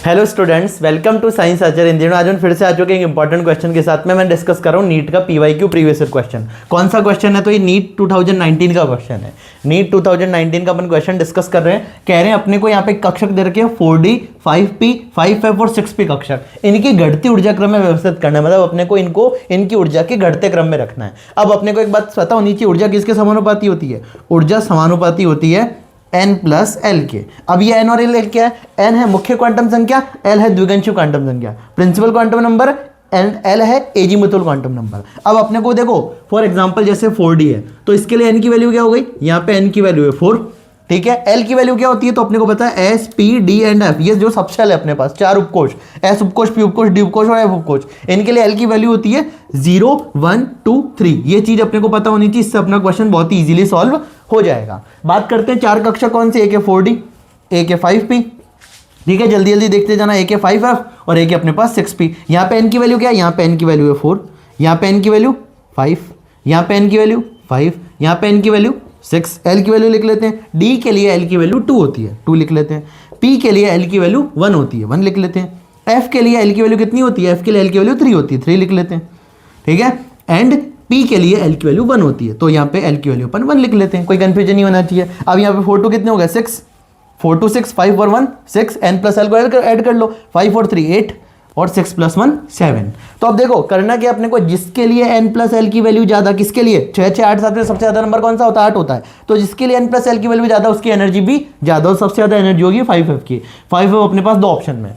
Hello students, welcome to science Acharya. इन दिनों आज हम फिर से आ चुके हैं एक इंपॉर्टेंट क्वेश्चन के साथ में। मैं डिस्कस कर रहा हूँ नीट का पीवाईक्यू प्रीवियस ईयर क्वेश्चन। कौन सा क्वेश्चन है? तो ये नीट 2019 का क्वेश्चन है। नीट 2019 का अपन क्वेश्चन डिस्कस कर रहे हैं। कह रहे हैं अपने को यहाँ पे कक्षक दे रखे हैं 4D, 5P, 5F और 6P कक्षक। इनकी घटती ऊर्जा क्रम में व्यवस्थित करना है, मतलब अपने को इनको इनकी ऊर्जा के घटते क्रम में रखना है। अब अपने को एक बात पता होनी चाहिए, ऊर्जा किसके समानुपाती होती है? ऊर्जा समानुपाती होती है n प्लस एल के। अब ये n और l क्या है? n है मुख्य क्वांटम संख्या, l है द्विगंशीय क्वांटम संख्या। प्रिंसिपल क्वांटम नंबर l है एजीमुथल क्वांटम नंबर। अब अपने को देखो फॉर एग्जांपल जैसे 4D है तो इसके लिए n की वैल्यू क्या हो गई? यहाँ पे n की वैल्यू है 4, ठीक है। l की वैल्यू क्या होती है? तो अपने को पता है S, P, D and F। ये जो सबशेल है अपने पास, चार उपकोष, S उपकोष, P उपकोष, D उपकोष और F उपकोष। इनके लिए l की वैल्यू होती है 0, 1, 2, 3। ये चीज अपने को पता होनी चाहिए, इससे अपना क्वेश्चन बहुत ही इजीली सॉल्व हो जाएगा। बात करते हैं चार कक्षक कौन से? एक है 4D, एक है 5P, ठीक है। जल्दी जल्दी देखते जाना। एक है 5F और एक है अपने पास 6P। यहाँ पे n की वैल्यू क्या है? यहाँ पे n की वैल्यू है 4, यहाँ पे n की वैल्यू 5, यहाँ पे n की वैल्यू 5, यहाँ पे n की वैल्यू 6। l की वैल्यू लिख लेते हैं। d के लिए l की वैल्यू 2 होती है, 2 लिख लेते हैं। p के लिए l की वैल्यू 1 होती है, 1 लिख लेते हैं। f के लिए l की वैल्यू कितनी होती है? f के लिए l की वैल्यू 3 होती है, 3 लिख लेते हैं, ठीक है। एंड p के लिए l की वैल्यू 1 होती है, तो यहाँ पे l की वैल्यू अपन 1 लिख लेते हैं, कोई कंफ्यूजन नहीं होना चाहिए। अब यहाँ पे 4 2 कितने हो गए? 6, 4 2 6, 5 और 1 6, n प्लस l को ऐड कर लो, 5 और 3 8 और 6 प्लस 1 7। तो अब देखो करना क्या अपने को, जिसके लिए n प्लस एल की वैल्यू ज्यादा, किसके लिए? 6 6 8 7 में सबसे ज्यादा नंबर कौन सा होता है? 8 होता है। तो जिसके लिए n प्लस एल की वैल्यू ज्यादा उसकी एनर्जी भी ज्यादा, और सबसे ज्यादा एनर्जी होगी 5F की। 5F अपने पास दो ऑप्शन में,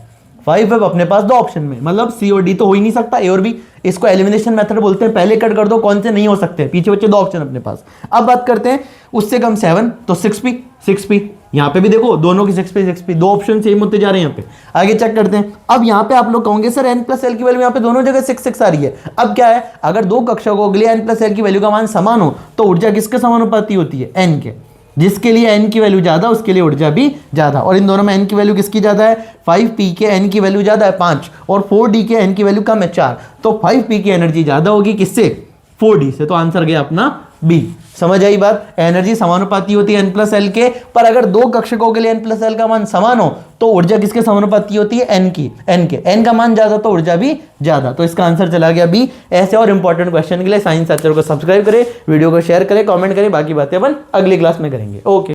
5F अपने पास दो ऑप्शन में, मतलब C और D तो हो ही नहीं सकता, A और B। इसको एलिमिनेशन मेथड बोलते हैं, पहले कट कर दो कौन से नहीं हो सकते, पीछे बच्चे दो ऑप्शन अपने पास। अब बात करते हैं उससे कम 7, तो 6P 6P। यहाँ पे भी देखो दोनों की 6P 6P, दो ऑप्शन सेम होते जा रहे हैं। यहाँ पे आगे चेक करते हैं। अब यहाँ पे आप लोग कहोगे सर n प्लस एल की वैल्यू यहाँ पे दोनों जगह 6 6 आ रही है। अब क्या है, अगर दो कक्षकों के लिए n प्लस एल की वैल्यू का मान समान हो तो ऊर्जा किसके समानुपाती होती है? n के। जिसके लिए n की वैल्यू ज्यादा उसके लिए ऊर्जा भी ज्यादा, और इन दोनों में n की वैल्यू किसकी ज्यादा है? 5P के n की वैल्यू ज्यादा है 5, और 4D के n की वैल्यू कम है 4। तो 5P की एनर्जी ज्यादा होगी किससे? 4D से। तो आंसर गया अपना B। समझ आई बात? एनर्जी समानुपाती होती है n प्लस एल के, पर अगर दो कक्षकों के लिए n प्लस एल का मान समान हो तो ऊर्जा किसके समानुपाती होती है? n की, n के। n का मान ज्यादा तो ऊर्जा भी ज्यादा, तो इसका आंसर चला गया B। ऐसे और इंपॉर्टेंट क्वेश्चन के लिए साइंस आचार्य को सब्सक्राइब करें, वीडियो को शेयर करें, कमेंट करें। बाकी बातें अपन अगली क्लास में करेंगे। ओके।